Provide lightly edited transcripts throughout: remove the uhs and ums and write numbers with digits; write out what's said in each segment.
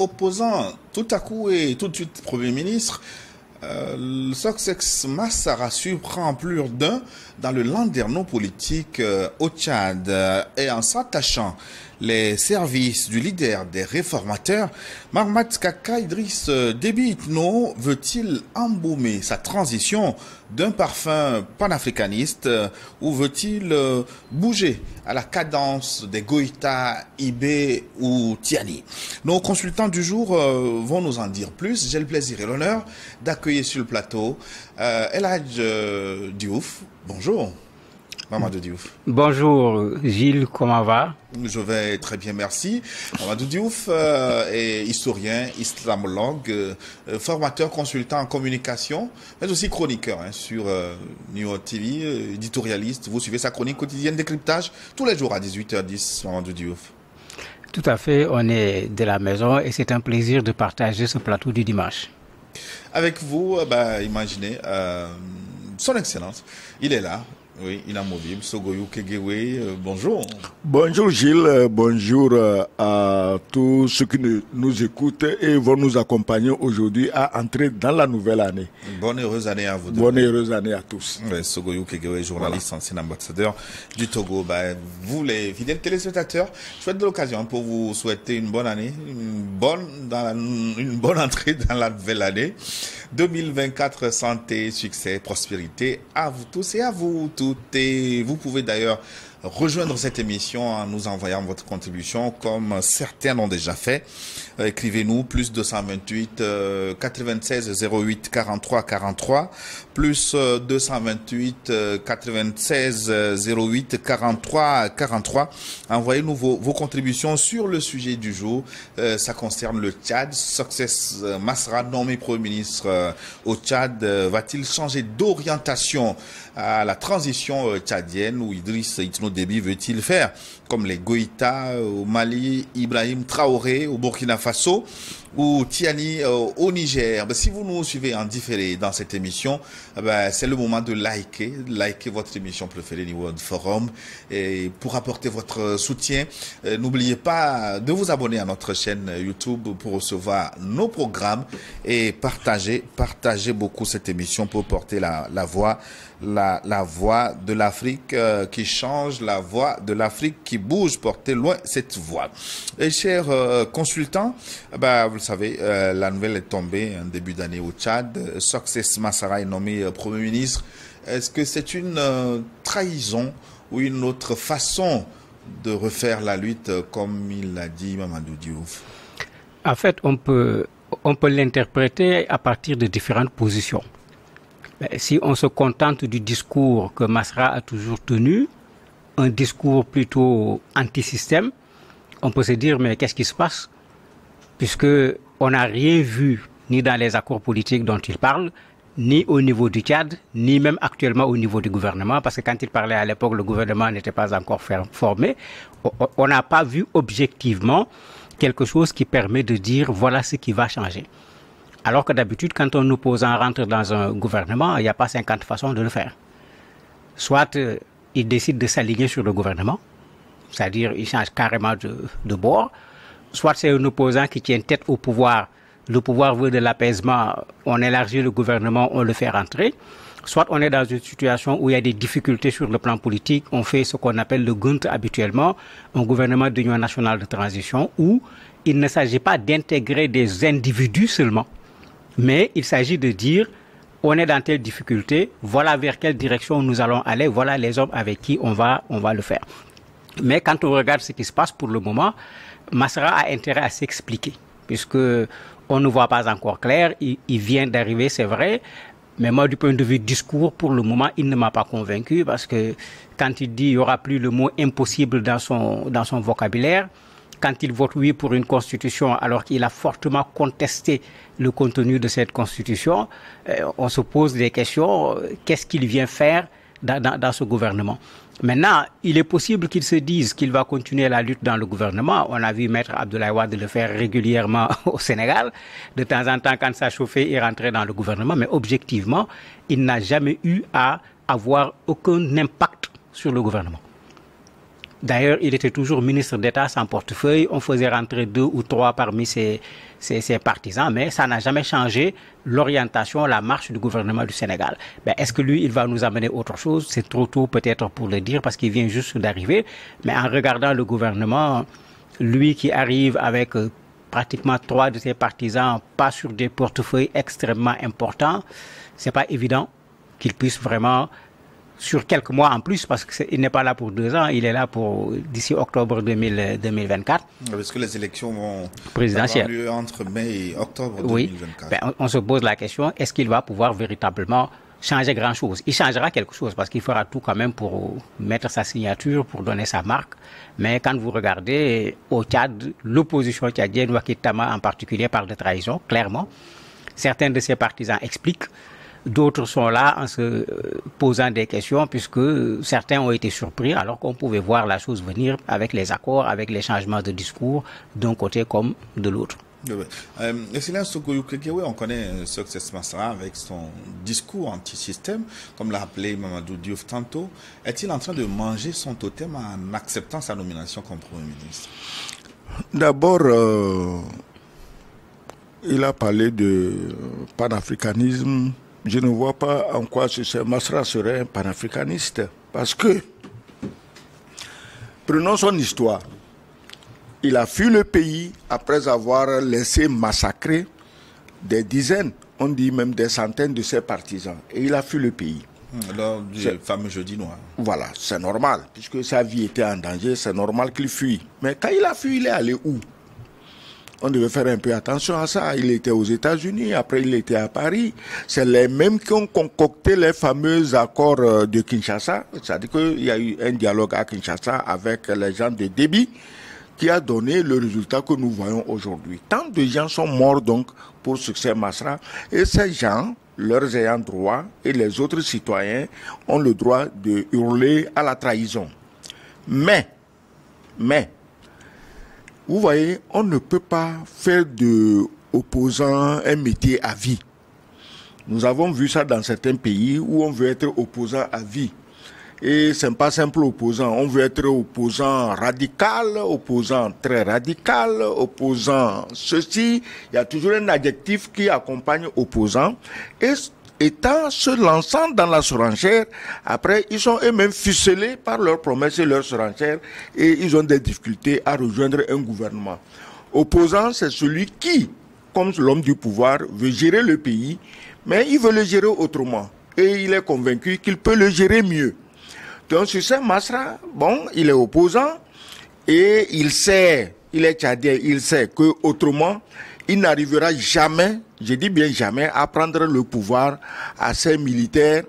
opposant tout à coup et tout de suite Premier ministre. Le Success Masra surprend plus d'un dans le landerneau politique au Tchad et en s'attachant les services du leader des réformateurs, Mahamat Kaka Idriss Déby Itno veut-il embaumer sa transition d'un parfum panafricaniste ou veut-il bouger à la cadence des Goïta, Ibé ou Tiani? Nos consultants du jour vont nous en dire plus. J'ai le plaisir et l'honneur d'accueillir sur le plateau El Hadj Diouf. Bonjour. Mamadou Diouf. Bonjour Gilles, comment va? Je vais très bien, merci. Mamadou Diouf est historien, islamologue, formateur, consultant en communication, mais aussi chroniqueur sur New TV, éditorialiste. Vous suivez sa chronique quotidienne décryptage tous les jours à 18h10, Mamadou Diouf. Tout à fait, on est de la maison et c'est un plaisir de partager ce plateau du dimanche. Avec vous, imaginez, son Excellence, il est là. Oui, inamovible. Sogoyou Kegewe, bonjour. Bonjour Gilles, bonjour à tous ceux qui nous écoutent et vont nous accompagner aujourd'hui à entrer dans la nouvelle année. Bonne heureuse année à vous deux. Bonne heureuse année à tous. Sogoyou Kegewe, journaliste, ancien ambassadeur du Togo. Vous, les fidèles téléspectateurs, je souhaite de l'occasion pour vous souhaiter une bonne année, une bonne entrée dans la nouvelle année. 2024, santé, succès, prospérité à vous tous et à vous toutes. Et vous pouvez d'ailleurs rejoindre cette émission en nous envoyant votre contribution comme certains l'ont déjà fait. Écrivez-nous plus 228 96 08 43 43 plus 228 96 08 43 43. Envoyez-nous vos contributions sur le sujet du jour. Ça concerne le Tchad. Success Masra, nommé Premier ministre au Tchad, va-t-il changer d'orientation à la transition tchadienne ou Idriss Déby veut-il faire comme les Goïta au Mali, Ibrahim Traoré au Burkina Faso ou Tiani au Niger? Si vous nous suivez en différé dans cette émission, c'est le moment de liker votre émission préférée niveau de forum et pour apporter votre soutien, n'oubliez pas de vous abonner à notre chaîne YouTube pour recevoir nos programmes et partagez beaucoup cette émission pour porter la voix de l'Afrique qui change, la voix de l'Afrique qui bouge, portez loin cette voix. Et chers consultants, vous le savez, la nouvelle est tombée en début d'année au Tchad. Success Masra est nommé Premier ministre. Est-ce que c'est une trahison ou une autre façon de refaire la lutte, comme il l'a dit Mamadou Diouf? En fait, on peut l'interpréter à partir de différentes positions. Si on se contente du discours que Masra a toujours tenu, un discours plutôt anti-système, on peut se dire, mais qu'est-ce qui se passe? Puisque on n'a rien vu, ni dans les accords politiques dont il parle, ni au niveau du Tchad, ni même actuellement au niveau du gouvernement, parce que quand il parlait à l'époque, le gouvernement n'était pas encore formé. On n'a pas vu objectivement quelque chose qui permet de dire, voilà ce qui va changer. Alors que d'habitude, quand un opposant rentre dans un gouvernement, il n'y a pas 50 façons de le faire. Soit il décide de s'aligner sur le gouvernement, c'est-à-dire il change carrément de bord. Soit c'est un opposant qui tient tête au pouvoir. Le pouvoir veut de l'apaisement, on élargit le gouvernement, on le fait rentrer. Soit on est dans une situation où il y a des difficultés sur le plan politique, on fait ce qu'on appelle le GUNT habituellement, un gouvernement d'union nationale de transition, où il ne s'agit pas d'intégrer des individus seulement, mais il s'agit de dire, on est dans telle difficulté, voilà vers quelle direction nous allons aller, voilà les hommes avec qui on va le faire. Mais quand on regarde ce qui se passe pour le moment, Masra a intérêt à s'expliquer, puisque on ne voit pas encore clair, il vient d'arriver, c'est vrai, mais moi du point de vue discours, pour le moment, il ne m'a pas convaincu, parce que quand il dit qu'il n'y aura plus le mot impossible dans son vocabulaire, quand il vote oui pour une constitution alors qu'il a fortement contesté le contenu de cette constitution, on se pose des questions, qu'est-ce qu'il vient faire dans ce gouvernement? Maintenant, il est possible qu'il se dise qu'il va continuer la lutte dans le gouvernement. On a vu Maître Abdoulaye Wade le faire régulièrement au Sénégal. De temps en temps, quand ça chauffait, il rentrait dans le gouvernement. Mais objectivement, il n'a jamais eu à avoir aucun impact sur le gouvernement. D'ailleurs, il était toujours ministre d'État sans portefeuille. On faisait rentrer 2 ou 3 parmi ses partisans, mais ça n'a jamais changé l'orientation, la marche du gouvernement du Sénégal. Ben, est-ce que lui, il va nous amener autre chose? C'est trop tôt peut-être pour le dire parce qu'il vient juste d'arriver. Mais en regardant le gouvernement, lui qui arrive avec pratiquement 3 de ses partisans, pas sur des portefeuilles extrêmement importants, c'est pas évident qu'il puisse vraiment, sur quelques mois en plus, parce qu'il n'est pas là pour 2 ans, il est là pour d'ici octobre 2024. Parce que les élections vont présidentielles avoir lieu entre mai et octobre 2024. Oui, ben, on se pose la question, est-ce qu'il va pouvoir véritablement changer grand-chose? Il changera quelque chose parce qu'il fera tout quand même pour mettre sa signature, pour donner sa marque. Mais quand vous regardez au Tchad, l'opposition tchadienne, Wakil Tama en particulier, parle de trahison, clairement. Certains de ses partisans expliquent. D'autres sont là en se posant des questions puisque certains ont été surpris alors qu'on pouvait voir la chose venir avec les accords, avec les changements de discours d'un côté comme de l'autre. Excellence Sokoyou-Kekewe, on connaît Success Masra avec son discours anti-système, comme l'a appelé Mamadou Diouf tantôt. Est-il en train de manger son totem en acceptant sa nomination comme Premier ministre? D'abord, il a parlé de panafricanisme. Je ne vois pas en quoi Masra serait un panafricaniste. Parce que, prenons son histoire. Il a fui le pays après avoir laissé massacrer des dizaines, on dit même des centaines de ses partisans. Et il a fui le pays. Lors du fameux jeudi noir. Voilà, c'est normal. Puisque sa vie était en danger, c'est normal qu'il fuit. Mais quand il a fui, il est allé où? On devait faire un peu attention à ça. Il était aux États-Unis, après il était à Paris. C'est les mêmes qui ont concocté les fameux accords de Kinshasa. C'est-à-dire qu'il y a eu un dialogue à Kinshasa avec les gens de Déby qui a donné le résultat que nous voyons aujourd'hui. Tant de gens sont morts donc pour Succès Masra. Et ces gens, leurs ayants droit et les autres citoyens ont le droit de hurler à la trahison. Mais, vous voyez, on ne peut pas faire de opposant un métier à vie. Nous avons vu ça dans certains pays où on veut être opposant à vie. Et ce n'est pas simple opposant. On veut être opposant radical, opposant très radical, opposant ceci. Il y a toujours un adjectif qui accompagne opposant. Et étant se lançant dans la surenchère, après, ils sont eux-mêmes ficelés par leurs promesses et leurs surenchères et ils ont des difficultés à rejoindre un gouvernement. Opposant, c'est celui qui, comme l'homme du pouvoir, veut gérer le pays, mais il veut le gérer autrement. Et il est convaincu qu'il peut le gérer mieux. Donc, Succès Masra, bon, il est opposant et il sait, il est tchadien, il sait qu'autrement, il n'arrivera jamais, je dis bien jamais, à prendre le pouvoir à ces militaires,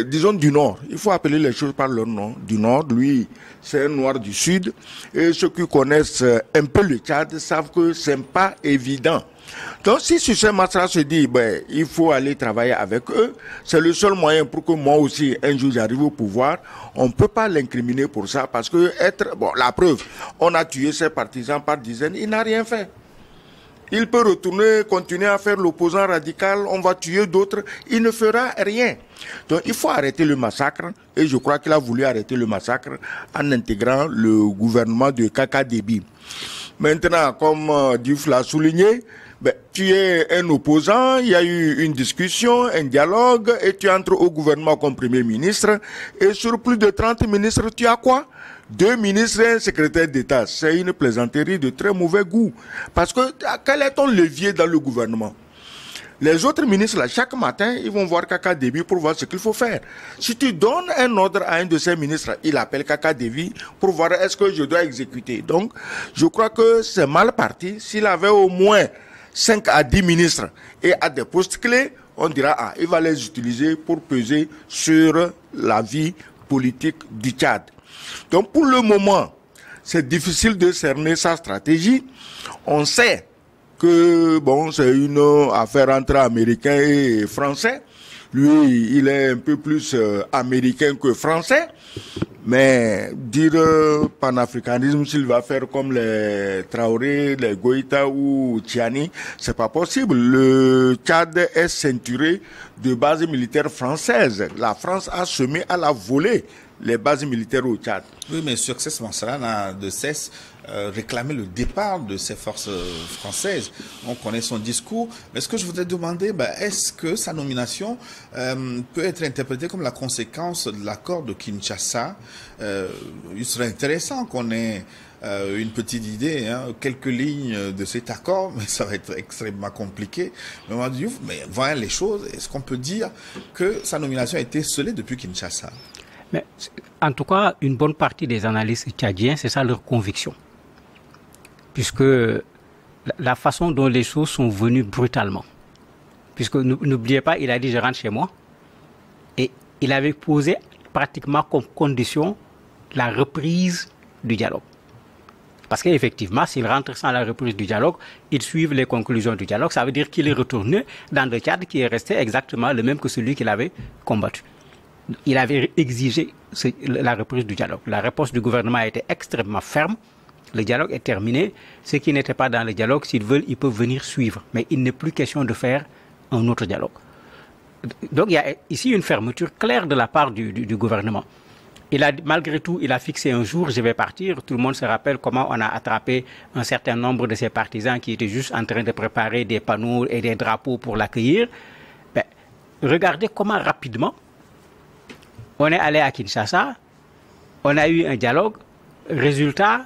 disons du Nord. Il faut appeler les choses par leur nom. Du Nord, lui, c'est un Noir du Sud. Et ceux qui connaissent un peu le Tchad savent que ce n'est pas évident. Donc si Succès Masra se dit, il faut aller travailler avec eux, c'est le seul moyen pour que moi aussi, un jour, j'arrive au pouvoir. On ne peut pas l'incriminer pour ça parce que la preuve, on a tué ses partisans par dizaines, il n'a rien fait. Il peut retourner, continuer à faire l'opposant radical, on va tuer d'autres, il ne fera rien. Donc il faut arrêter le massacre, et je crois qu'il a voulu arrêter le massacre en intégrant le gouvernement de Kaka Déby. Maintenant, comme Diouf l'a souligné, tu es un opposant, il y a eu une discussion, un dialogue, et tu entres au gouvernement comme Premier ministre, et sur plus de 30 ministres, tu as quoi? 2 ministres et un secrétaire d'État. C'est une plaisanterie de très mauvais goût. Parce que quel est ton levier dans le gouvernement? Les autres ministres, là, chaque matin, ils vont voir Kaka Déby pour voir ce qu'il faut faire. Si tu donnes un ordre à un de ces ministres, il appelle Kaka Déby pour voir est-ce que je dois exécuter. Donc, je crois que c'est mal parti. S'il avait au moins 5 à 10 ministres et à des postes clés, on dira, il va les utiliser pour peser sur la vie politique du Tchad. Donc pour le moment, c'est difficile de cerner sa stratégie. On sait que c'est une affaire entre Américains et Français. Lui, il est un peu plus américain que français. Mais dire panafricanisme, s'il va faire comme les Traoré, les Goïta ou Tiani, c'est pas possible. Le Tchad est ceinturé de bases militaires françaises. La France a semé à la volée les bases militaires au Tchad. Oui, mais Succès Masra n'a de cesse réclamer le départ de ces forces françaises. On connaît son discours. Mais ce que je voudrais demander, est-ce que sa nomination peut être interprétée comme la conséquence de l'accord de Kinshasa? Il serait intéressant qu'on ait une petite idée, quelques lignes de cet accord, mais ça va être extrêmement compliqué. Mais voyant les choses, est-ce qu'on peut dire que sa nomination a été scellée depuis Kinshasa? Mais, en tout cas, une bonne partie des analystes tchadiens, c'est ça leur conviction. Puisque la façon dont les choses sont venues brutalement. Puisque n'oubliez pas, il a dit je rentre chez moi. Et il avait posé pratiquement comme condition la reprise du dialogue. Parce qu'effectivement, s'il rentre sans la reprise du dialogue, ils suivent les conclusions du dialogue. Ça veut dire qu'il est retourné dans le Tchad qui est resté exactement le même que celui qu'il avait combattu. Il avait exigé la reprise du dialogue. La réponse du gouvernement a été extrêmement ferme. Le dialogue est terminé. Ceux qui n'étaient pas dans le dialogue, s'ils veulent, ils peuvent venir suivre. Mais il n'est plus question de faire un autre dialogue. Donc il y a ici une fermeture claire de la part du gouvernement. Malgré tout, il a fixé un jour, je vais partir. Tout le monde se rappelle comment on a attrapé un certain nombre de ses partisans qui étaient juste en train de préparer des panneaux et des drapeaux pour l'accueillir. Regardez comment rapidement on est allé à Kinshasa, on a eu un dialogue, résultat,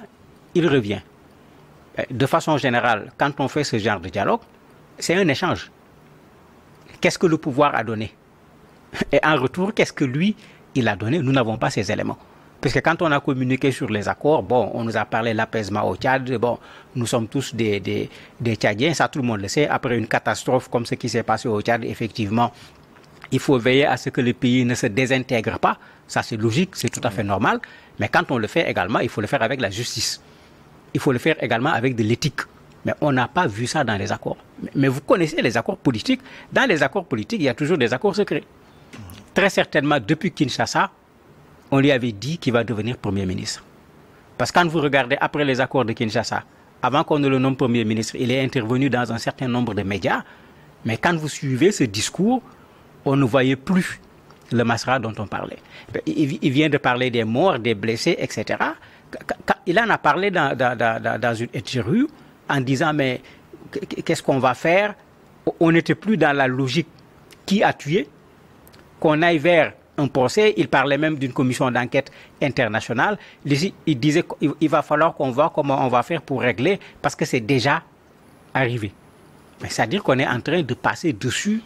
il revient. De façon générale, quand on fait ce genre de dialogue, c'est un échange. Qu'est-ce que le pouvoir a donné? Et en retour, qu'est-ce que lui, il a donné? Nous n'avons pas ces éléments. Parce que quand on a communiqué sur les accords, on nous a parlé de l'apaisement au Tchad, nous sommes tous des Tchadiens, ça tout le monde le sait. Après une catastrophe comme ce qui s'est passé au Tchad, effectivement, il faut veiller à ce que le pays ne se désintègre pas. Ça, c'est logique, c'est tout à fait normal. Mais quand on le fait également, il faut le faire avec la justice. Il faut le faire également avec de l'éthique. Mais on n'a pas vu ça dans les accords. Mais vous connaissez les accords politiques. Dans les accords politiques, il y a toujours des accords secrets. Très certainement, depuis Kinshasa, on lui avait dit qu'il va devenir Premier ministre. Parce que quand vous regardez après les accords de Kinshasa, avant qu'on ne le nomme Premier ministre, il est intervenu dans un certain nombre de médias. Mais quand vous suivez ce discours, on ne voyait plus le Masra dont on parlait. Il vient de parler des morts, des blessés, etc. Il en a parlé dans une interview en disant mais qu'est-ce qu'on va faire? On n'était plus dans la logique qui a tué, qu'on aille vers un procès. Il parlait même d'une commission d'enquête internationale. Il disait qu'il va falloir qu'on voit comment on va faire pour régler parce que c'est déjà arrivé. C'est-à-dire qu'on est en train de passer dessus.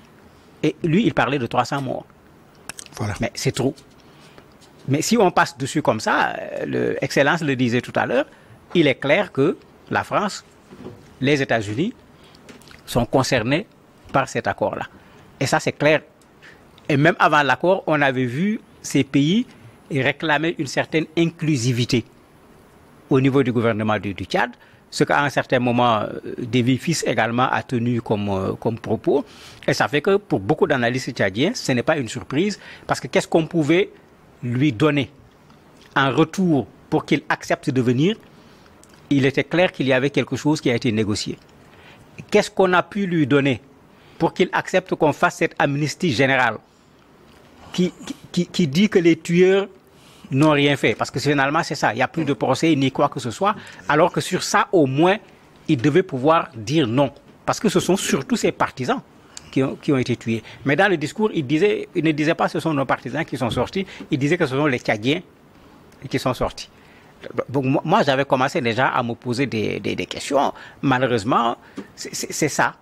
Et lui, il parlait de 300 morts. Voilà. Mais c'est trop. Mais si on passe dessus comme ça, Excellence le disait tout à l'heure, il est clair que la France, les États-Unis sont concernés par cet accord-là. Et ça, c'est clair. Et même avant l'accord, on avait vu ces pays réclamer une certaine inclusivité au niveau du gouvernement du Tchad, ce qu'à un certain moment, Davy Fils également a tenu comme propos. Et ça fait que pour beaucoup d'analystes tchadiens, ce n'est pas une surprise, parce que qu'est-ce qu'on pouvait lui donner en retour pour qu'il accepte de venir? Il était clair qu'il y avait quelque chose qui a été négocié. Qu'est-ce qu'on a pu lui donner pour qu'il accepte qu'on fasse cette amnistie générale qui dit que les tueurs n'ont rien fait? Parce que finalement, c'est ça. Il n'y a plus de procès ni quoi que ce soit. Alors que sur ça, au moins, il devait pouvoir dire non. Parce que ce sont surtout ses partisans qui ont été tués. Mais dans le discours, il ne disait pas que ce sont nos partisans qui sont sortis. Il disait que ce sont les Tchadiens qui sont sortis. Donc, moi, j'avais commencé déjà à me poser des questions. Malheureusement, c'est ça.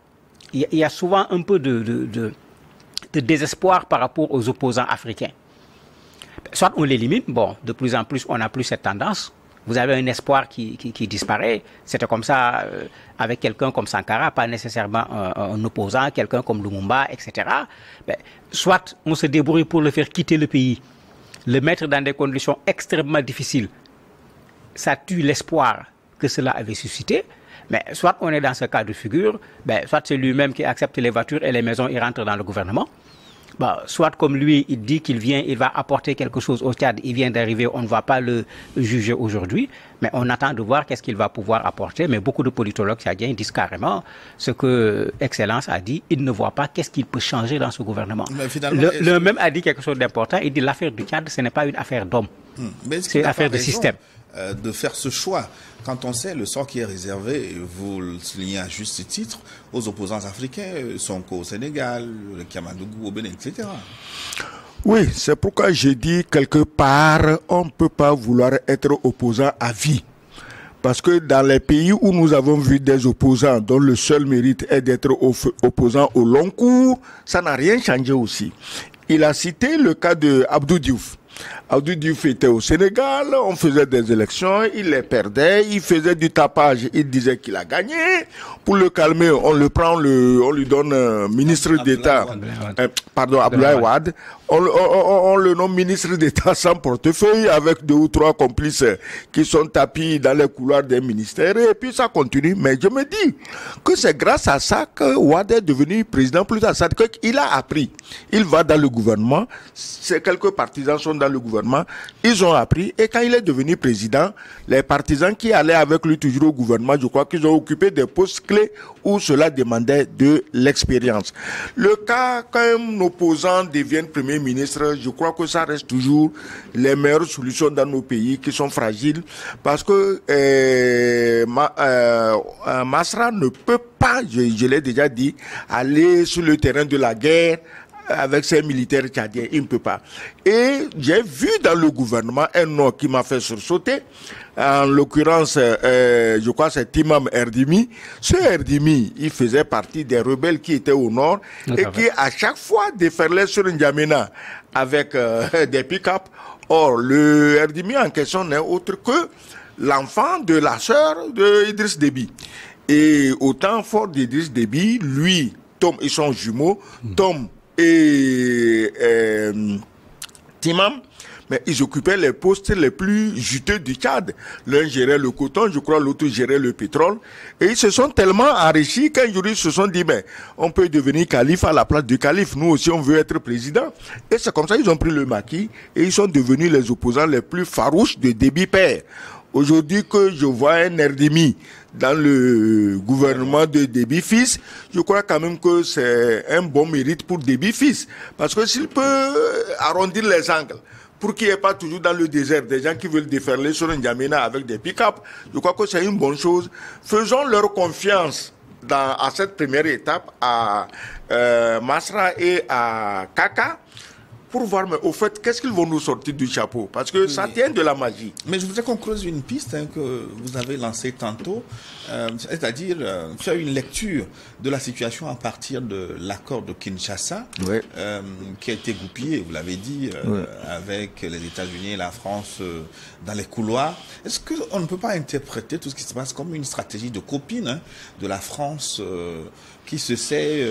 Il y a souvent un peu de désespoir par rapport aux opposants africains. Soit on l'élimine, de plus en plus, on n'a plus cette tendance. Vous avez un espoir qui disparaît. C'était comme ça avec quelqu'un comme Sankara, pas nécessairement un opposant, quelqu'un comme Lumumba, etc. Soit on se débrouille pour le faire quitter le pays, le mettre dans des conditions extrêmement difficiles. Ça tue l'espoir que cela avait suscité. Mais soit on est dans ce cas de figure, soit c'est lui-même qui accepte les voitures et les maisons, il rentre dans le gouvernement. Bah, soit comme lui, il dit qu'il vient, il va apporter quelque chose au Tchad, il vient d'arriver, on ne va pas le juger aujourd'hui, mais on attend de voir qu'est-ce qu'il va pouvoir apporter. Mais beaucoup de politologues tchadiens disent carrément ce que Excellence a dit, il ne voit pas qu'est-ce qu'il peut changer dans ce gouvernement. Le même a dit quelque chose d'important, il dit l'affaire du Tchad, ce n'est pas une affaire d'homme, c'est une affaire de système. De faire ce choix, quand on sait le sort qui est réservé, vous le soulignez à juste titre, aux opposants africains, Sonko au Sénégal, le Kamadougou au Bénin, etc. Oui, c'est pourquoi je dis quelque part, on ne peut pas vouloir être opposant à vie. Parce que dans les pays où nous avons vu des opposants dont le seul mérite est d'être opposant au long cours, ça n'a rien changé aussi. Il a cité le cas de Abdou Diouf. Abdou Diouf était au Sénégal, on faisait des élections, il les perdait, il faisait du tapage, il disait qu'il a gagné. Pour le calmer, on le prend, on lui donne ministre d'État, Abdoulaye Wade. On le nomme ministre d'État sans portefeuille avec 2 ou 3 complices qui sont tapis dans les couloirs des ministères et puis ça continue. Mais je me dis que c'est grâce à ça que Wade est devenu président plus tard. C'est-à-dire qu'il a appris. Il va dans le gouvernement, quelques partisans sont dans le gouvernement, ils ont appris et quand il est devenu président, les partisans qui allaient avec lui toujours au gouvernement, je crois qu'ils ont occupé des postes clés où cela demandait de l'expérience. Le cas quand un opposant devienne premier ministre, je crois que ça reste toujours les meilleures solutions dans nos pays qui sont fragiles parce que Masra ne peut pas, je l'ai déjà dit, aller sur le terrain de la guerre avec ses militaires tchadiens, il ne peut pas. Et j'ai vu dans le gouvernement un nom qui m'a fait sursauter, en l'occurrence, je crois c'est Imam Erdimi. Ce Erdimi, il faisait partie des rebelles qui étaient au nord et qui à chaque fois déferlaient sur N'Djamena avec des pick-up. Or, le Erdimi en question n'est autre que l'enfant de la sœur de Idriss Déby. Et au temps fort d'Idriss Déby, lui, Tom, ils sont jumeaux, Tom et Timam, mais ils occupaient les postes les plus juteux du Tchad. L'un gérait le coton, je crois, l'autre gérait le pétrole. Et ils se sont tellement enrichis qu'un jour ils se sont dit, mais on peut devenir calife à la place du calife. Nous aussi, on veut être président. Et c'est comme ça qu'ils ont pris le maquis et ils sont devenus les opposants les plus farouches de Déby père. Aujourd'hui que je vois un Erdimi dans le gouvernement de Déby fils, je crois quand même que c'est un bon mérite pour Déby fils. Parce que s'il peut arrondir les angles, pour qu'il n'y ait pas toujours dans le désert des gens qui veulent déferler sur N'Djamena avec des pick-up, je crois que c'est une bonne chose. Faisons leur confiance à cette première étape à Masra et à Kaka, pour voir, mais au fait, qu'est-ce qu'ils vont nous sortir du chapeau? Parce que ça tient de la magie. Mais je voudrais qu'on creuse une piste que vous avez lancée tantôt, c'est-à-dire faire une lecture de la situation à partir de l'accord de Kinshasa, qui a été goupillé, vous l'avez dit, avec les États-Unis et la France dans les couloirs. Est-ce qu'on ne peut pas interpréter tout ce qui se passe comme une stratégie de copine de la France qui se sait...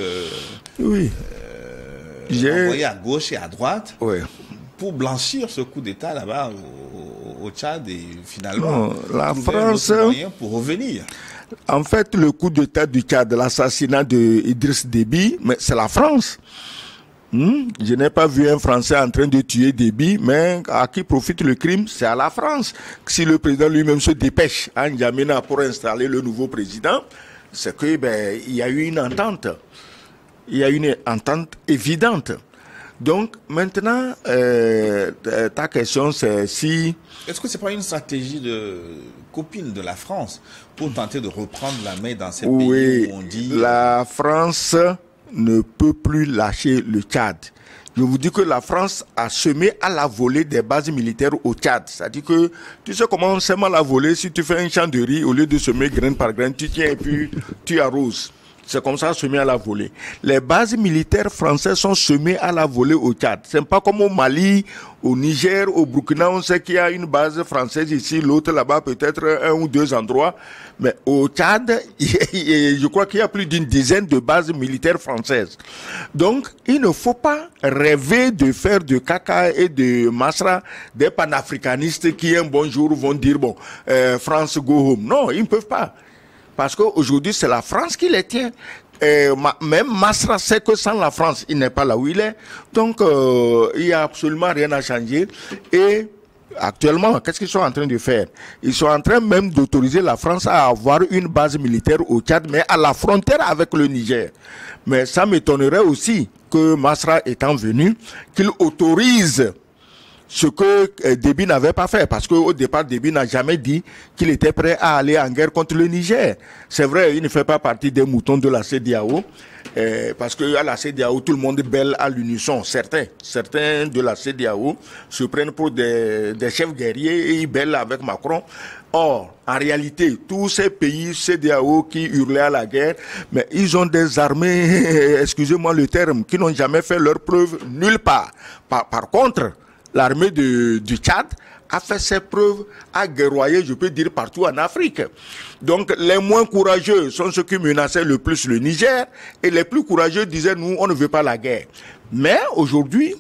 envoyé à gauche et à droite pour blanchir ce coup d'État là-bas au Tchad et finalement la France pour revenir. En fait, le coup d'État du Tchad, l'assassinat de Idriss Déby, mais c'est la France. Je n'ai pas vu un Français en train de tuer Déby, mais à qui profite le crime, c'est à la France. Si le président lui-même se dépêche à N'Djamena pour installer le nouveau président, c'est que il y a eu une entente. Il y a une entente évidente. Donc, maintenant, ta question, c'est si... Est-ce que ce n'est pas une stratégie de copine de la France pour tenter de reprendre la main dans ces pays où on dit... La France ne peut plus lâcher le Tchad. Je vous dis que la France a semé à la volée des bases militaires au Tchad. C'est-à-dire que, tu sais comment on sème à la volée, si tu fais un champ de riz, au lieu de semer graine par graine, tu tiens et puis tu arroses. C'est comme ça, semé à la volée. Les bases militaires françaises sont semées à la volée au Tchad. C'est pas comme au Mali, au Niger, au Burkina, on sait qu'il y a une base française ici, l'autre là-bas, peut-être 1 ou 2 endroits. Mais au Tchad, je crois qu'il y a plus d'une dizaine de bases militaires françaises. Donc, il ne faut pas rêver de faire de Kaka et de Masra des panafricanistes qui un bon jour vont dire, France go home. Non, ils ne peuvent pas. Parce qu'aujourd'hui, c'est la France qui les tient. même Masra sait que sans la France, il n'est pas là où il est. Donc, il n'y a absolument rien à changer. Et actuellement, qu'est-ce qu'ils sont en train de faire? Ils sont en train même d'autoriser la France à avoir une base militaire au Tchad, mais à la frontière avec le Niger. Mais ça m'étonnerait aussi que Masra étant venu, qu'il autorise ce que Déby n'avait pas fait, parce qu'au départ, Déby n'a jamais dit qu'il était prêt à aller en guerre contre le Niger. C'est vrai, il ne fait pas partie des moutons de la CEDEAO, parce qu'à la CEDEAO, tout le monde bêle à l'unisson. Certains de la CEDEAO se prennent pour des chefs guerriers et ils bêlent avec Macron. Or, en réalité, tous ces pays CEDEAO qui hurlaient à la guerre, mais ils ont des armées, excusez-moi le terme, qui n'ont jamais fait leur preuve nulle part. Par contre, l'armée du Tchad a fait ses preuves, a guerroyé, je peux dire, partout en Afrique. Donc, les moins courageux sont ceux qui menaçaient le plus le Niger, et les plus courageux disaient, nous, on ne veut pas la guerre. Mais aujourd'hui,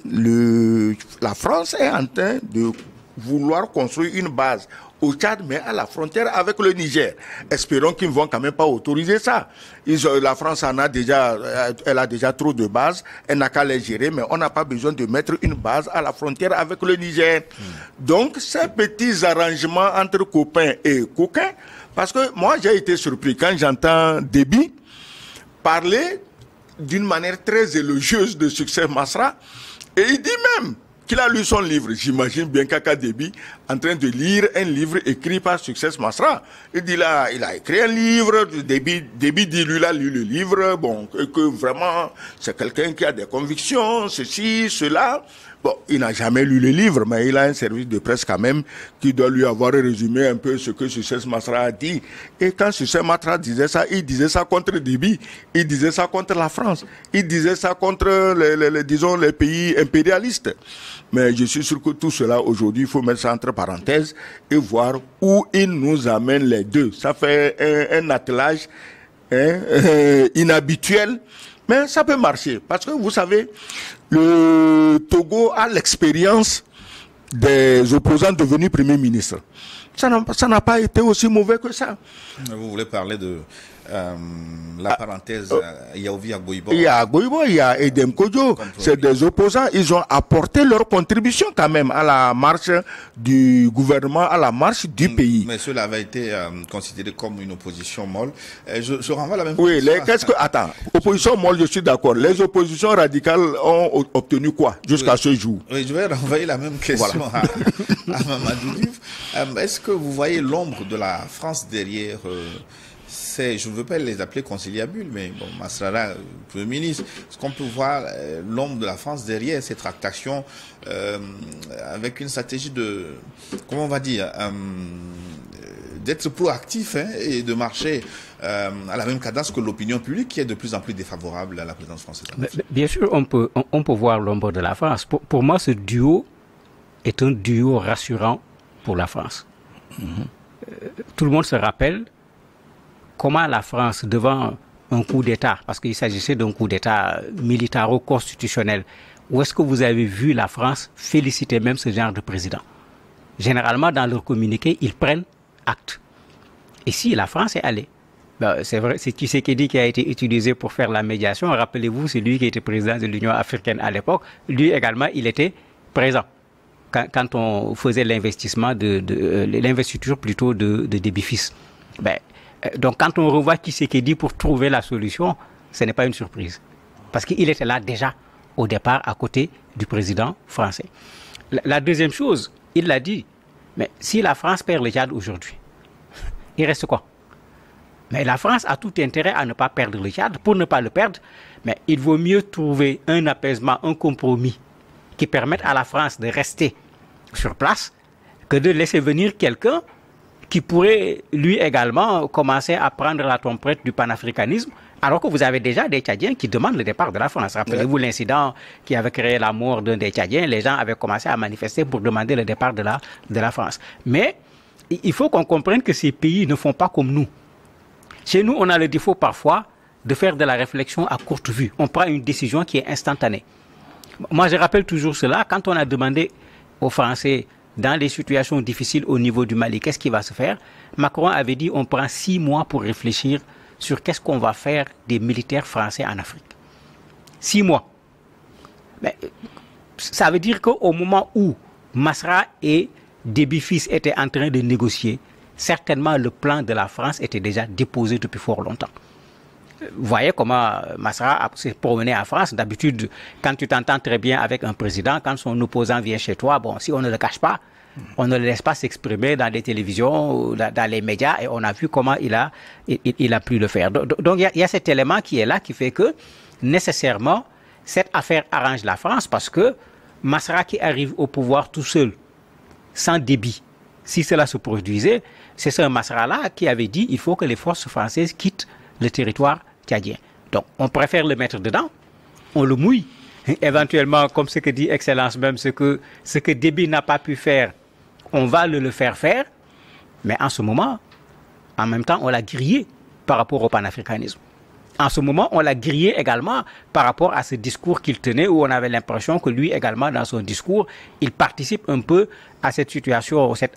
la France est en train de vouloir construire une base au Tchad, mais à la frontière avec le Niger. Espérons qu'ils ne vont quand même pas autoriser ça. La France elle a déjà trop de bases, elle n'a qu'à les gérer, mais on n'a pas besoin de mettre une base à la frontière avec le Niger. Donc, ces petits arrangements entre copains et coquins, parce que moi, j'ai été surpris quand j'entends Déby parler d'une manière très élogieuse de Succès Masra, et il dit même qu'il a lu son livre. J'imagine bien Kaka Déby en train de lire un livre écrit par Succès Masra. Il dit là, il a écrit un livre, Déby dit lui, il a lu le livre, bon, et que vraiment, c'est quelqu'un qui a des convictions, ceci, cela. Bon, il n'a jamais lu le livre, mais il a un service de presse quand même qui doit lui avoir résumé un peu ce que Succès Masra a dit. Et quand Succès Masra disait ça, il disait ça contre Déby, il disait ça contre la France, il disait ça contre les pays impérialistes. Mais je suis sûr que tout cela, aujourd'hui, il faut mettre ça entre parenthèses et voir où il nous amène les deux. Ça fait un attelage inhabituel, mais ça peut marcher. Parce que vous savez, le Togo a l'expérience des opposants devenus Premier ministre. Ça n'a pas été aussi mauvais que ça. Vous voulez parler de la parenthèse Yaovi Agboibo? Il y a Agboibo, il y a Edem Kodjo. C'est des opposants. Ils ont apporté leur contribution quand même à la marche du gouvernement, à la marche du pays. Mais cela avait été considéré comme une opposition molle. Je renvoie la même Oui, attends, opposition molle, je suis d'accord. Les oppositions radicales ont obtenu quoi jusqu'à ce jour? Oui, je vais renvoyer la même question à Mamadou Diouf. Est-ce que vous voyez l'ombre de la France derrière je ne veux pas les appeler conciliabules, mais bon, Masrara, Premier ministre, est-ce qu'on peut voir l'ombre de la France derrière ces tractations avec une stratégie de, comment on va dire, d'être proactif et de marcher à la même cadence que l'opinion publique qui est de plus en plus défavorable à la présidence française? Bien sûr, on peut voir l'ombre de la France. Pour moi, ce duo est un duo rassurant pour la France. Tout le monde se rappelle comment la France, devant un coup d'État, parce qu'il s'agissait d'un coup d'État militaro-constitutionnel, où est-ce que vous avez vu la France féliciter même ce genre de président? Généralement, dans leur communiqué, ils prennent acte. Et si la France est allée, c'est vrai, c'est Tshisekedi qui a été utilisé pour faire la médiation. Rappelez-vous, c'est lui qui était président de l'Union africaine à l'époque. Lui également, il était présent quand on faisait l'investissement l'investiture plutôt de Déby-Fils. Donc, quand on revoit Tshisekedi pour trouver la solution, ce n'est pas une surprise. Parce qu'il était là déjà, au départ, à côté du président français. La deuxième chose, il l'a dit, mais si la France perd le Tchad aujourd'hui, il reste quoi? Mais la France a tout intérêt à ne pas perdre le Tchad. Pour ne pas le perdre, mais il vaut mieux trouver un apaisement, un compromis qui permette à la France de rester sur place que de laisser venir quelqu'un qui pourrait lui également commencer à prendre la tempête du panafricanisme, alors que vous avez déjà des Tchadiens qui demandent le départ de la France. Rappelez-vous l'incident qui avait créé la mort d'un des Tchadiens, les gens avaient commencé à manifester pour demander le départ de la France. Mais il faut qu'on comprenne que ces pays ne font pas comme nous. Chez nous, on a le défaut parfois de faire de la réflexion à courte vue. On prend une décision qui est instantanée. Moi, je rappelle toujours cela, quand on a demandé aux Français dans les situations difficiles au niveau du Mali, qu'est-ce qui va se faire? Macron avait dit on prend 6 mois pour réfléchir sur ce qui va se passer. Et 6 mois, c'est 6 mois. Donc, il faut qu'on comprenne que ces pays ne font pas comme nous. Chez nous, on a le défaut parfois de faire de la réflexion à courte vue. On prend une décision qui est instantanée. Moi, je rappelle toujours cela, quand on a demandé aux Français dans les situations difficiles au niveau du Mali, qu'est-ce qui va se faire? Macron avait dit on prend 6 mois pour réfléchir sur qu'est-ce qu'on va faire des militaires français en Afrique. 6 mois. Mais ça veut dire qu'au moment où Masra et Déby fils étaient en train de négocier, certainement le plan de la France était déjà déposé depuis fort longtemps. Vous voyez comment Masra s'est promené en France. D'habitude, quand tu t'entends très bien avec un président, quand son opposant vient chez toi, bon, si on ne le cache pas, on ne le laisse pas s'exprimer dans les télévisions, dans les médias, et on a vu comment il a pu le faire. Donc il y a cet élément qui est là, qui fait que nécessairement, cette affaire arrange la France, parce que Masra qui arrive au pouvoir tout seul, sans Déby, si cela se produisait, c'est ce Masra-là qui avait dit qu'il faut que les forces françaises quittent le territoire tchadien. Donc, on préfère le mettre dedans, on le mouille. Éventuellement, comme ce que dit Excellence même, ce que Déby n'a pas pu faire, on va le faire faire. Mais en ce moment, en même temps, on l'a grillé par rapport au panafricanisme. En ce moment, on l'a grillé également par rapport à ce discours qu'il tenait, où on avait l'impression que lui également, dans son discours, il participe un peu à cette situation, cette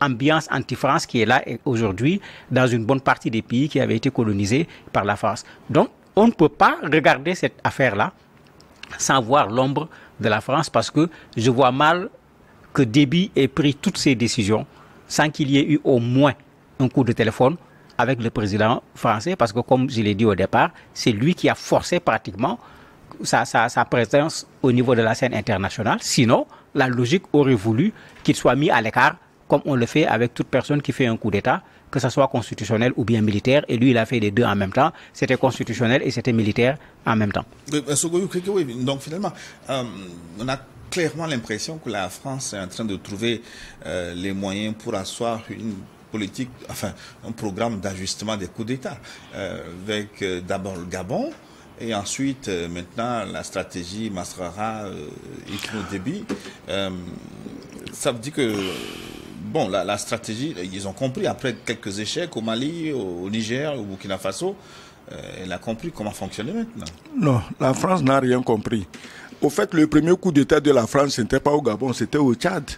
ambiance anti-France qui est là aujourd'hui dans une bonne partie des pays qui avaient été colonisés par la France. Donc, on ne peut pas regarder cette affaire-là sans voir l'ombre de la France, parce que je vois mal que Déby ait pris toutes ces décisions sans qu'il y ait eu au moins un coup de téléphone avec le président français, parce que comme je l'ai dit au départ, c'est lui qui a forcé pratiquement sa présence au niveau de la scène internationale. Sinon, la logique aurait voulu qu'il soit mis à l'écart, comme on le fait avec toute personne qui fait un coup d'État, que ce soit constitutionnel ou bien militaire, et lui, il a fait les deux en même temps. C'était constitutionnel et c'était militaire en même temps. Donc finalement, on a clairement l'impression que la France est en train de trouver les moyens pour asseoir une politique, enfin un programme d'ajustement des coups d'État, avec d'abord le Gabon, et ensuite maintenant la stratégie Masrara et Déby. Ça veut dire que bon, la stratégie, ils ont compris après quelques échecs au Mali, au Niger, au Burkina Faso, elle a compris comment fonctionner maintenant. Non, la France n'a rien compris. Au fait, le premier coup d'État de la France, ce n'était pas au Gabon, c'était au Tchad.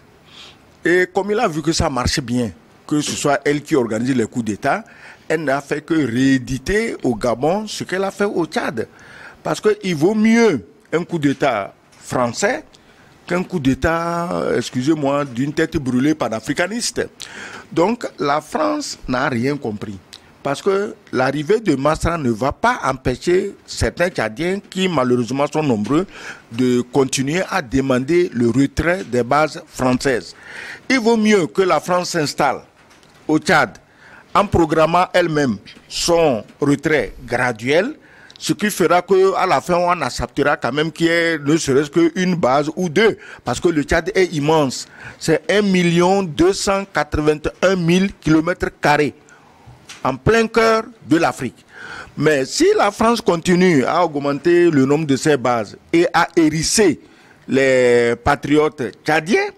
Et comme il a vu que ça marchait bien, que ce soit elle qui organise les coups d'État, elle n'a fait que rééditer au Gabon ce qu'elle a fait au Tchad. Parce qu'il vaut mieux un coup d'État français qu'un coup d'État, excusez-moi, d'une tête brûlée panafricaniste. Donc la France n'a rien compris. Parce que l'arrivée de Masra ne va pas empêcher certains Tchadiens, qui malheureusement sont nombreux, de continuer à demander le retrait des bases françaises. Il vaut mieux que la France s'installe au Tchad en programmant elle-même son retrait graduel, ce qui fera qu'à la fin, on acceptera quand même qu'il y ait ne serait-ce qu'une base ou deux, parce que le Tchad est immense. C'est 1 281 000 km², en plein cœur de l'Afrique. Mais si la France continue à augmenter le nombre de ses bases et à hérisser les patriotes tchadiens,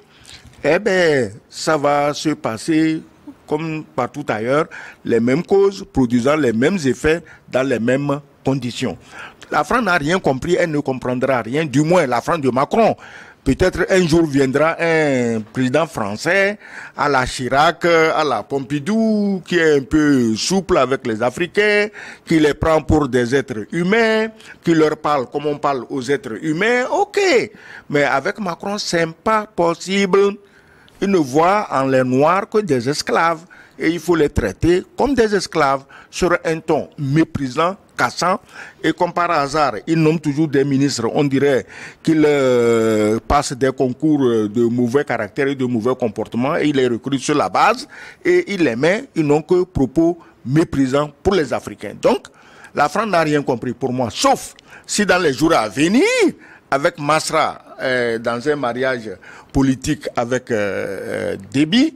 eh bien, ça va se passer comme partout ailleurs, les mêmes causes produisant les mêmes effets dans les mêmes conditions. La France n'a rien compris, elle ne comprendra rien, du moins la France de Macron. Peut-être un jour viendra un président français à la Chirac, à la Pompidou, qui est un peu souple avec les Africains, qui les prend pour des êtres humains, qui leur parle comme on parle aux êtres humains. Ok, mais avec Macron, c'est pas possible. Ils ne voient en les noirs que des esclaves et il faut les traiter comme des esclaves sur un ton méprisant, cassant, et comme par hasard, ils nomment toujours des ministres, on dirait qu'ils passent des concours de mauvais caractère et de mauvais comportement et ils les recrutent sur la base et ils les mettent, ils n'ont que propos méprisants pour les Africains. Donc, la France n'a rien compris pour moi, sauf si dans les jours à venir, avec Masra dans un mariage politique avec Déby,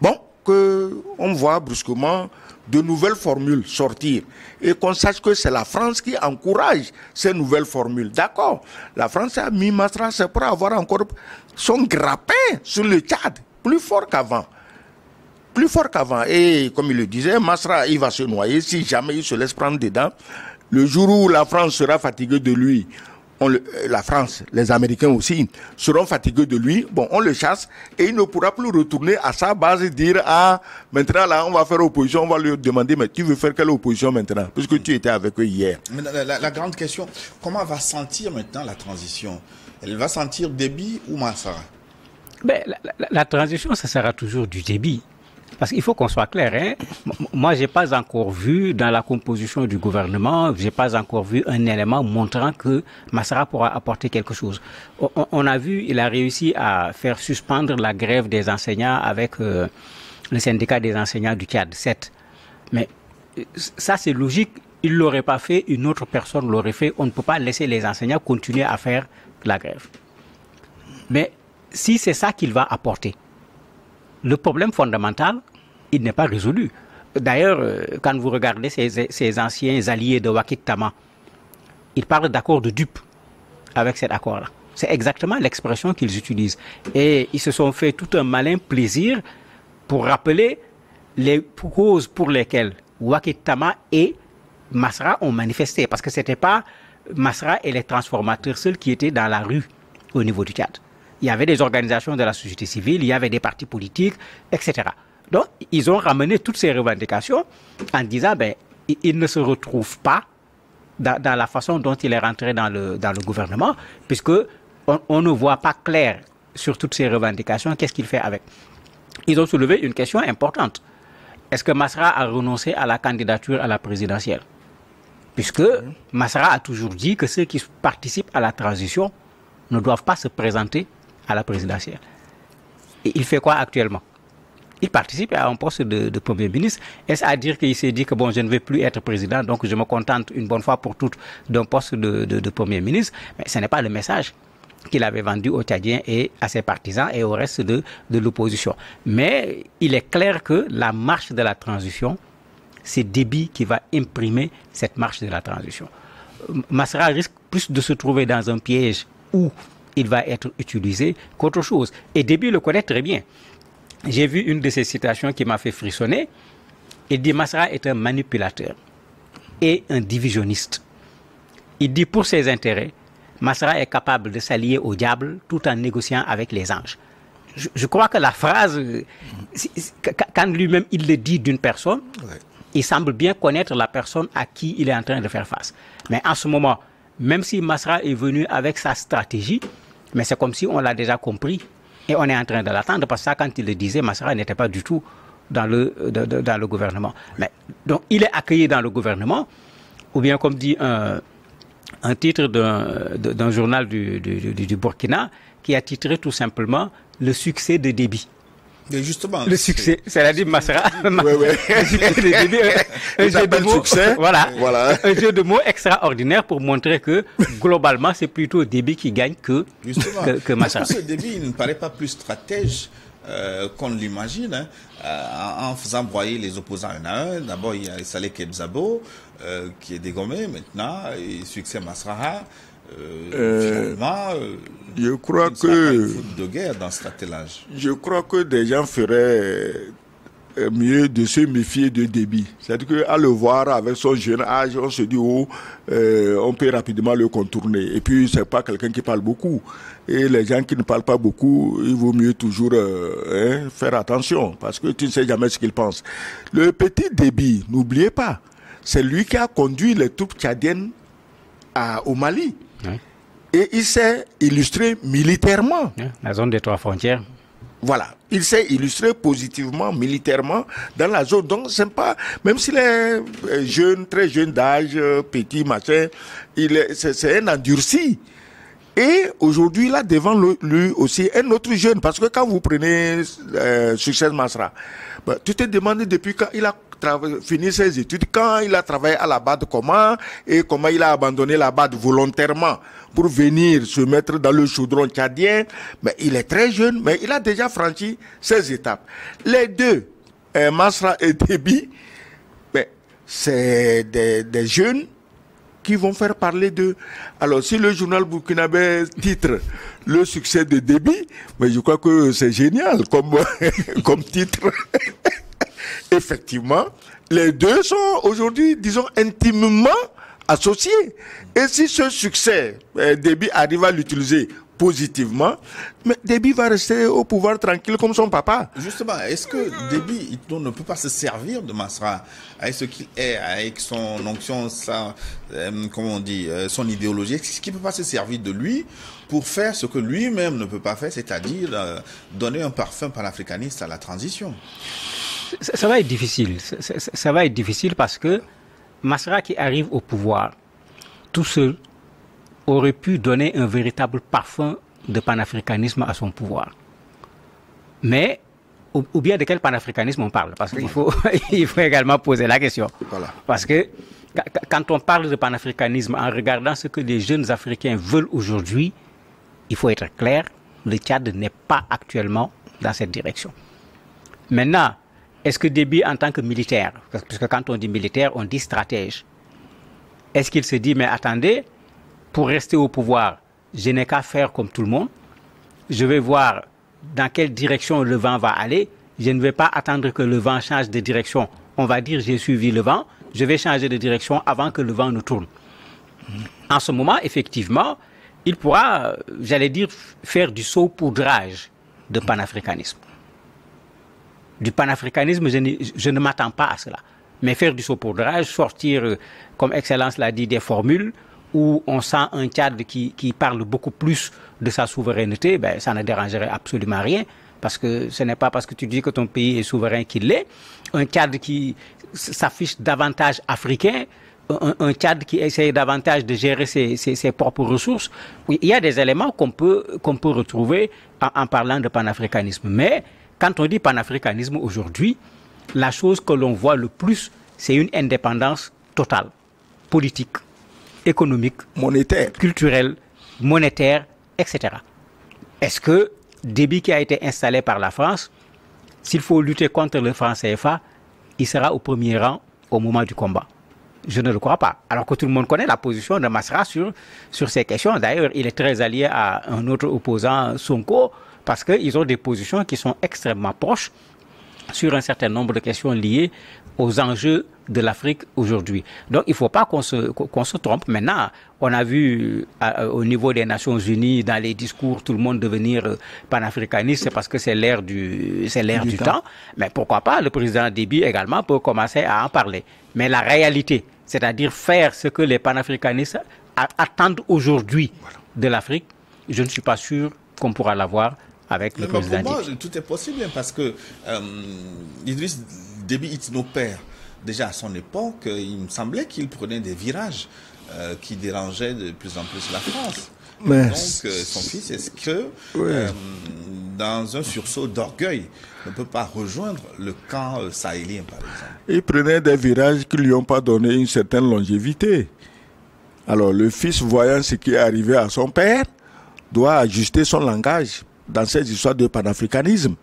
bon, qu'on voit brusquement de nouvelles formules sortir et qu'on sache que c'est la France qui encourage ces nouvelles formules. D'accord, la France a mis Masra, c'est pour avoir encore son grappin sur le Tchad, plus fort qu'avant. Plus fort qu'avant. Et comme il le disait, Masra, il va se noyer si jamais il se laisse prendre dedans. Le jour où la France sera fatiguée de lui, la France, les Américains aussi, seront fatigués de lui. Bon, on le chasse et il ne pourra plus retourner à sa base et dire, ah, maintenant là, on va faire opposition, on va lui demander, mais tu veux faire quelle opposition maintenant, puisque tu étais avec eux hier. Mais la grande question, comment va sentir maintenant la transition? Elle va sentir Déby ou Massara? Ben, la transition, ça sera toujours du Déby. Parce qu'il faut qu'on soit clair, hein. Moi, j'ai pas encore vu dans la composition du gouvernement, j'ai pas encore vu un élément montrant que Massara pourra apporter quelque chose. On a vu, il a réussi à faire suspendre la grève des enseignants avec le syndicat des enseignants du Tchad, 7. Mais ça, c'est logique. Il l'aurait pas fait, une autre personne l'aurait fait. On ne peut pas laisser les enseignants continuer à faire la grève. Mais si c'est ça qu'il va apporter, le problème fondamental, il n'est pas résolu. D'ailleurs, quand vous regardez ces anciens alliés de Wakik Tama, ils parlent d'accord de dupe avec cet accord-là. C'est exactement l'expression qu'ils utilisent. Et ils se sont fait tout un malin plaisir pour rappeler les causes pour lesquelles Wakik Tama et Massara ont manifesté. Parce que ce n'était pas Massara et les transformateurs seuls qui étaient dans la rue au niveau du Tchad. Il y avait des organisations de la société civile, il y avait des partis politiques, etc. Donc, ils ont ramené toutes ces revendications en disant, ben, il ne se retrouve pas dans la façon dont il est rentré dans le gouvernement, puisque on ne voit pas clair sur toutes ces revendications, qu'est-ce qu'il fait avec. Ils ont soulevé une question importante. Est-ce que Massara a renoncé à la candidature à la présidentielle? Puisque Massara a toujours dit que ceux qui participent à la transition ne doivent pas se présenter à la présidentielle. Et il fait quoi actuellement? Il participe à un poste de Premier ministre. Est-ce à dire qu'il s'est dit que bon, je ne vais plus être président, donc je me contente une bonne fois pour toutes d'un poste de Premier ministre? Mais ce n'est pas le message qu'il avait vendu aux Tchadiens et à ses partisans et au reste de l'opposition. Mais il est clair que la marche de la transition, c'est Déby qui va imprimer cette marche de la transition. Massara risque plus de se trouver dans un piège où il va être utilisé qu'autre chose. Et Déby le connaît très bien. J'ai vu une de ses citations qui m'a fait frissonner. Il dit Massara est un manipulateur et un divisionniste. Il dit pour ses intérêts, Massara est capable de s'allier au diable tout en négociant avec les anges. Je crois que la phrase, quand lui-même il le dit d'une personne, il semble bien connaître la personne à qui il est en train de faire face. Mais en ce moment, même si Massara est venu avec sa stratégie, mais c'est comme si on l'a déjà compris et on est en train de l'attendre parce que ça, quand il le disait, Massara n'était pas du tout dans le gouvernement. Mais, donc il est accueilli dans le gouvernement, ou bien comme dit un titre d'un journal du Burkina qui a titré tout simplement « Le succès de Déby ». Mais justement, le succès, c'est-à-dire Massara. Un jeu de mots, voilà. Un jeu de mots extraordinaire pour montrer que globalement c'est plutôt Déby qui gagne que Massara. Parce que Déby il ne paraît pas plus stratège qu'on l'imagine, hein, en faisant broyer les opposants un à un. D'abord il y a Saleh Kebzabo qui est dégommé maintenant, et succès Massara. Finalement, je crois que de guerre dans cet attelage. Je crois que des gens feraient mieux de se méfier de Déby. C'est-à-dire qu'à le voir avec son jeune âge, on se dit on peut rapidement le contourner. Et puis c'est pas quelqu'un qui parle beaucoup. Et les gens qui ne parlent pas beaucoup, il vaut mieux toujours faire attention parce que tu ne sais jamais ce qu'ils pensent. Le petit Déby, n'oubliez pas, c'est lui qui a conduit les troupes tchadiennes au Mali. Oui. Et il s'est illustré militairement. La zone des 3 frontières. Voilà. Il s'est illustré positivement, militairement, dans la zone. Donc, c'est pas, même s'il est jeune, très jeune d'âge, petit, machin, c'est un endurci. Et aujourd'hui, là, devant lui aussi, un autre jeune. Parce que quand vous prenez Succès Massara, tu te demandes depuis quand il a fini ses études, quand il a travaillé à la BAD, comment il a abandonné la BAD volontairement pour venir se mettre dans le chaudron tchadien. Mais il est très jeune, mais il a déjà franchi ces étapes. Les deux, Massara et Déby, c'est des jeunes qui vont faire parler d'eux. Alors, si le journal burkinabé titre le succès de Déby, mais je crois que c'est génial comme titre. Effectivement, les deux sont aujourd'hui, disons, intimement associé. Et si ce succès, Déby arrive à l'utiliser positivement, mais Déby va rester au pouvoir tranquille comme son papa. Justement, est-ce que Déby ne peut pas se servir de Masra avec ce qu'il est, avec son onction, comment on dit, son idéologie, est-ce qu'il ne peut pas se servir de lui pour faire ce que lui-même ne peut pas faire, c'est-à-dire donner un parfum panafricaniste à la transition? Ça va être difficile. Ça va être difficile parce que Masra qui arrive au pouvoir tout seul aurait pu donner un véritable parfum de panafricanisme à son pouvoir. Mais, ou bien de quel panafricanisme on parle? Parce qu'il faut, il faut également poser la question. Voilà. Parce que quand on parle de panafricanisme, en regardant ce que les jeunes Africains veulent aujourd'hui, il faut être clair, le Tchad n'est pas actuellement dans cette direction. Maintenant, est-ce que Déby, en tant que militaire, parce que quand on dit militaire, on dit stratège, est-ce qu'il se dit, mais attendez, pour rester au pouvoir, je n'ai qu'à faire comme tout le monde. Je vais voir dans quelle direction le vent va aller. Je ne vais pas attendre que le vent change de direction. On va dire j'ai suivi le vent. Je vais changer de direction avant que le vent ne tourne. En ce moment, effectivement, il pourra, j'allais dire, faire du saupoudrage de panafricanisme. Du panafricanisme, je ne m'attends pas à cela. Mais faire du saupoudrage, sortir, comme Excellence l'a dit, des formules où on sent un Tchad qui parle beaucoup plus de sa souveraineté, ben, ça ne dérangerait absolument rien, parce que ce n'est pas parce que tu dis que ton pays est souverain qu'il l'est. Un Tchad qui s'affiche davantage africain, un Tchad qui essaye davantage de gérer ses propres ressources. Oui, il y a des éléments qu'on peut retrouver en parlant de panafricanisme. Mais quand on dit panafricanisme aujourd'hui, la chose que l'on voit le plus, c'est une indépendance totale, politique, économique, monétaire, culturelle, monétaire, etc. Est-ce que Déby qui a été installé par la France, s'il faut lutter contre le franc CFA, il sera au premier rang au moment du combat? Je ne le crois pas. Alors que tout le monde connaît la position de Masra sur ces questions. D'ailleurs, il est très allié à un autre opposant, Sonko, parce qu'ils ont des positions qui sont extrêmement proches sur un certain nombre de questions liées aux enjeux de l'Afrique aujourd'hui. Donc, il ne faut pas qu'on se trompe. Maintenant, on a vu au niveau des Nations Unies, dans les discours, tout le monde devenir panafricaniste, c'est parce que c'est l'ère du temps. Mais pourquoi pas, le président Déby également peut commencer à en parler. Mais la réalité, c'est-à-dire faire ce que les panafricanistes attendent aujourd'hui de l'Afrique, je ne suis pas sûr qu'on pourra l'avoir avec le président Déby. Pour moi, tout est possible parce que Idriss Déby Itno père, déjà à son époque, il me semblait qu'il prenait des virages qui dérangeaient de plus en plus la France. Mais donc, son fils, est-ce que, dans un sursaut d'orgueil, ne peut pas rejoindre le camp sahélien, par exemple? Il prenait des virages qui ne lui ont pas donné une certaine longévité. Alors, le fils, voyant ce qui est arrivé à son père, doit ajuster son langage dans cette histoire de panafricanisme.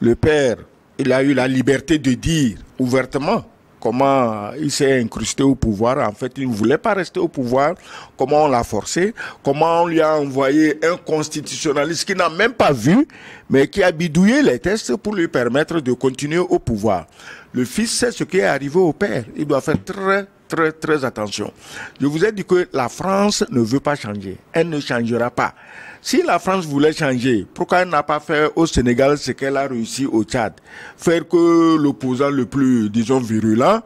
Le père, il a eu la liberté de dire ouvertement comment il s'est incrusté au pouvoir. En fait, il ne voulait pas rester au pouvoir. Comment on l'a forcé. Comment on lui a envoyé un constitutionnaliste qui n'a même pas vu, mais qui a bidouillé les tests pour lui permettre de continuer au pouvoir. Le fils sait ce qui est arrivé au père. Il doit faire très attention. Je vous ai dit que la France ne veut pas changer. Elle ne changera pas. Si la France voulait changer, pourquoi elle n'a pas fait au Sénégal ce qu'elle a réussi au Tchad? Faire que l'opposant le plus, disons, virulent,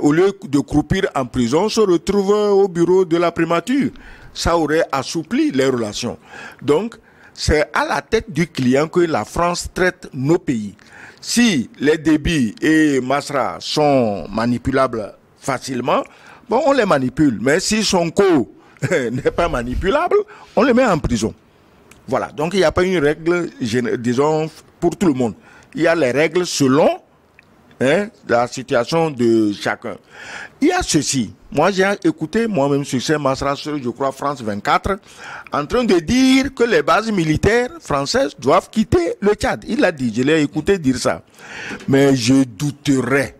au lieu de croupir en prison, se retrouve au bureau de la primature. Ça aurait assoupli les relations. Donc, c'est à la tête du client que la France traite nos pays. Si les Déby et Masra sont manipulables facilement, bon, on les manipule. Mais si Sonko n'est pas manipulable, on le met en prison. Voilà. Donc, il n'y a pas une règle, disons, pour tout le monde. Il y a les règles selon la situation de chacun. Il y a ceci. Moi, j'ai écouté moi-même sur ces Masra, je crois, France 24, en train de dire que les bases militaires françaises doivent quitter le Tchad. Il l'a dit, je l'ai écouté dire ça. Mais je douterais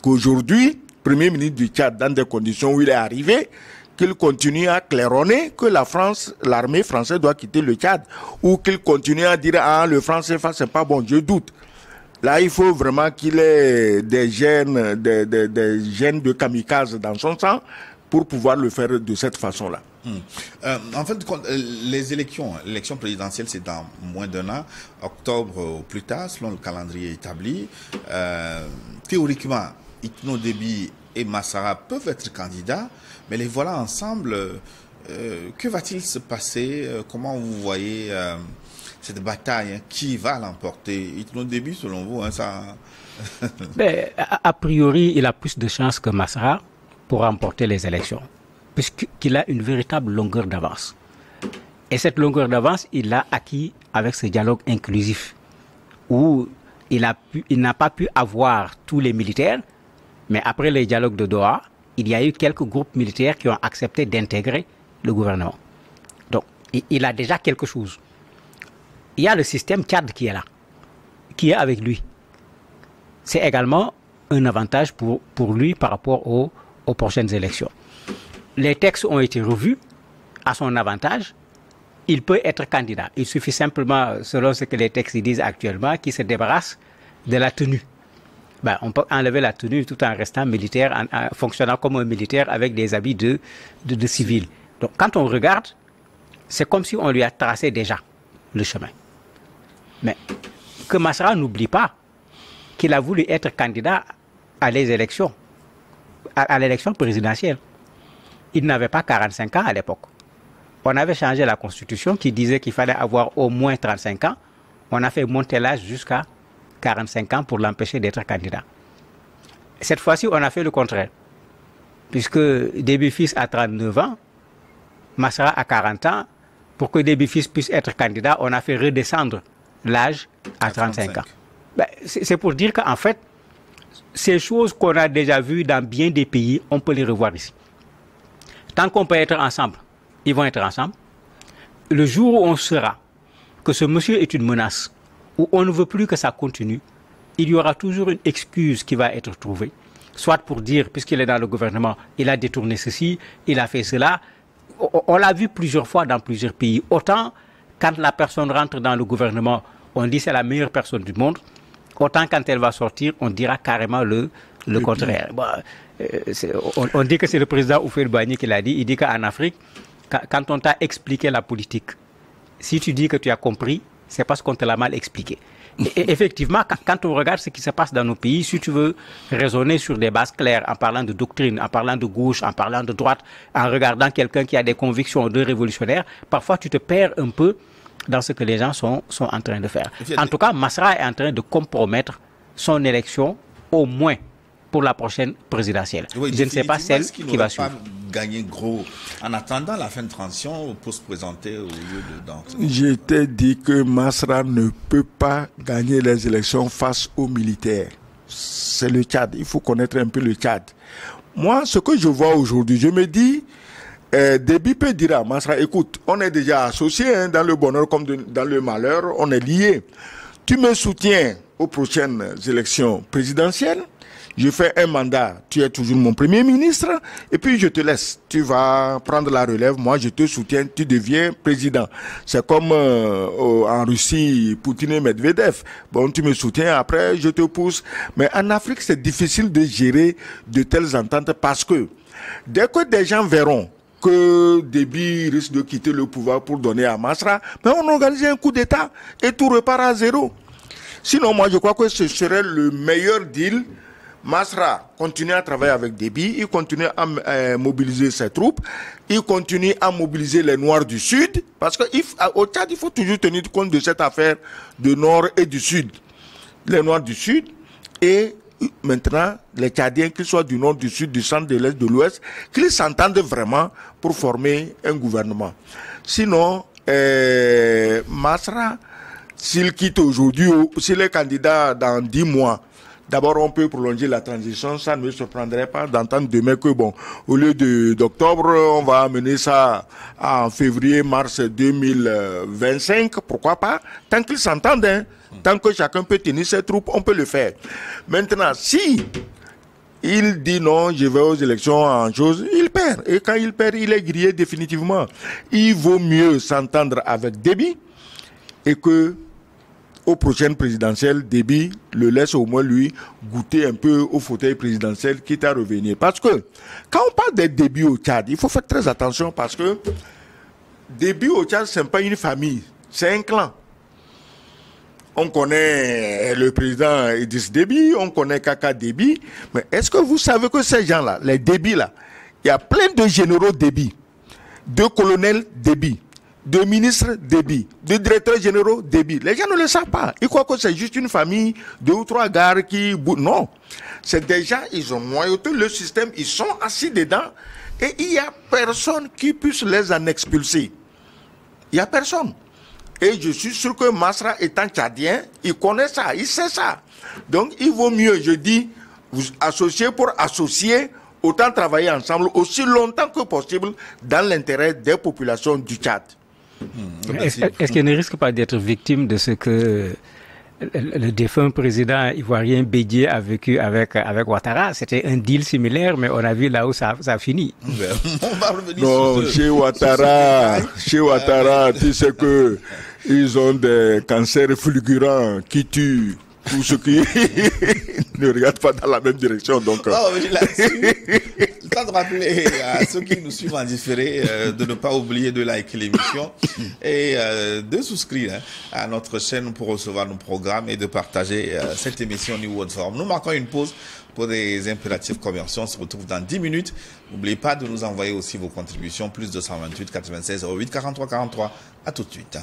qu'aujourd'hui, Premier ministre du Tchad, dans des conditions où il est arrivé, qu'il continue à claironner que la France, l'armée française doit quitter le Tchad, ou qu'il continue à dire ah le franc CFA c'est pas bon, je doute. Là il faut vraiment qu'il ait des gènes de kamikaze dans son sang pour pouvoir le faire de cette façon-là. En fait, l'élection présidentielle, c'est dans moins d'1 an, octobre au plus tard, selon le calendrier établi. Théoriquement, Itno Déby et Massara peuvent être candidats, mais les voilà ensemble. Que va-t-il se passer? Comment vous voyez cette bataille? Qui va l'emporter? Itno Déby, selon vous, ça... A priori, il a plus de chances que Massara pour remporter les élections, puisqu'il a une véritable longueur d'avance. Et cette longueur d'avance, il l'a acquis avec ce dialogue inclusif, où il n'a pas pu avoir tous les militaires, mais après les dialogues de Doha, il y a eu quelques groupes militaires qui ont accepté d'intégrer le gouvernement. Donc, il a déjà quelque chose. Il y a le système Tchad qui est là, qui est avec lui. C'est également un avantage pour lui par rapport aux prochaines élections. Les textes ont été revus à son avantage. Il peut être candidat. Il suffit simplement, selon ce que les textes disent actuellement, qu'il se débarrasse de la tenue. On peut enlever la tenue tout en restant militaire, en fonctionnant comme un militaire avec des habits de civil. Donc quand on regarde, c'est comme si on lui a tracé déjà le chemin. Mais que Massara n'oublie pas qu'il a voulu être candidat à l'élection présidentielle. Il n'avait pas 45 ans à l'époque. On avait changé la constitution qui disait qu'il fallait avoir au moins 35 ans. On a fait monter l'âge jusqu'à 45 ans pour l'empêcher d'être candidat. Cette fois-ci, on a fait le contraire. Puisque Déby Fils a 39 ans, Massara a 40 ans. Pour que Déby Fils puisse être candidat, on a fait redescendre l'âge à 35 ans. C'est pour dire qu'en fait, ces choses qu'on a déjà vues dans bien des pays, on peut les revoir ici. Tant qu'on peut être ensemble, ils vont être ensemble. Le jour où on saura que ce monsieur est une menace, où on ne veut plus que ça continue, il y aura toujours une excuse qui va être trouvée. Soit pour dire, puisqu'il est dans le gouvernement, il a détourné ceci, il a fait cela. On l'a vu plusieurs fois dans plusieurs pays. Autant quand la personne rentre dans le gouvernement, on dit c'est la meilleure personne du monde. Autant quand elle va sortir, on dira carrément le contraire. On dit que c'est le président Houphouët-Boigny qui l'a dit. Il dit qu'en Afrique, quand on t'a expliqué la politique, si tu dis que tu as compris, c'est parce qu'on te l'a mal expliqué. Et effectivement, quand on regarde ce qui se passe dans nos pays, si tu veux raisonner sur des bases claires, en parlant de doctrine, en parlant de gauche, en parlant de droite, en regardant quelqu'un qui a des convictions de révolutionnaire, parfois tu te perds un peu dans ce que les gens sont en train de faire. En tout cas, Massara est en train de compromettre son élection, au moins pour la prochaine présidentielle. Oui, je ne sais pas celle qui va suivre. Gagner gros en attendant la fin de transition pour se présenter au lieu de Danton. Je t'ai dit que Massara ne peut pas gagner les élections face aux militaires. C'est le Tchad. Il faut connaître un peu le Tchad. Moi, ce que je vois aujourd'hui, je me dis, Déby peut dire à Massara, écoute, on est déjà associés dans le bonheur comme dans le malheur, on est liés. Tu me soutiens aux prochaines élections présidentielles. Je fais un mandat, tu es toujours mon premier ministre, et puis je te laisse. Tu vas prendre la relève, moi je te soutiens, tu deviens président. C'est comme en Russie, Poutine et Medvedev. Bon, tu me soutiens, après je te pousse. Mais en Afrique, c'est difficile de gérer de telles ententes parce que dès que des gens verront que Déby risque de quitter le pouvoir pour donner à Massara, mais on organise un coup d'État et tout repart à zéro. Sinon, moi je crois que ce serait le meilleur deal. Massara continue à travailler avec Déby, il continue à mobiliser ses troupes, il continue à mobiliser les Noirs du Sud, parce qu'au Tchad, il faut toujours tenir compte de cette affaire de Nord et du Sud. Les Noirs du Sud et maintenant les Tchadiens, qu'ils soient du Nord, du Sud, du Centre, de l'Est, de l'Ouest, qu'ils s'entendent vraiment pour former un gouvernement. Sinon, Massara, s'il quitte aujourd'hui, s'il est candidat dans 10 mois, d'abord, on peut prolonger la transition. Ça ne me surprendrait pas d'entendre demain que, bon, au lieu d'octobre, on va amener ça en février, mars 2025. Pourquoi pas? Tant qu'ils s'entendent, hein, tant que chacun peut tenir ses troupes, on peut le faire. Maintenant, si il dit non, je vais aux élections en chose, il perd. Et quand il perd, il est grillé définitivement. Il vaut mieux s'entendre avec Déby et que aux prochaines présidentielles, Déby le laisse au moins lui goûter un peu au fauteuil présidentiel quitte à revenir. Parce que quand on parle des Déby au Tchad, il faut faire très attention parce que Déby au Tchad, ce n'est pas une famille, c'est un clan. On connaît le président Idriss Déby, on connaît Kaka Déby, mais est-ce que vous savez que ces gens-là, les Déby là, il y a plein de généraux Déby, de colonels Déby, de ministres Déby, de directeurs généraux Déby. Les gens ne le savent pas. Ils croient que c'est juste une famille, 2 ou 3 gares qui... Non. C'est déjà, ils ont noyauté le système, ils sont assis dedans et il n'y a personne qui puisse les en expulser. Il n'y a personne. Et je suis sûr que Masra étant tchadien, il connaît ça, il sait ça. Donc il vaut mieux, je dis, vous associer pour associer, autant travailler ensemble aussi longtemps que possible dans l'intérêt des populations du Tchad. Est-ce qu'il ne risque pas d'être victime de ce que le défunt président ivoirien Bédié a vécu avec Ouattara? C'était un deal similaire, mais on a vu là où ça a fini. On va revenir non, chez Ouattara, tu sais que ils ont des cancers fulgurants qui tuent tous ceux qui ne regardent pas dans la même direction. Donc, le temps de rappeler à ceux qui nous suivent en différé de ne pas oublier de liker l'émission et de souscrire à notre chaîne pour recevoir nos programmes et de partager cette émission New World Forum. Nous marquons une pause pour des impératifs commerciaux. On se retrouve dans 10 minutes. N'oubliez pas de nous envoyer aussi vos contributions, plus 228 96 08 43 43. À tout de suite.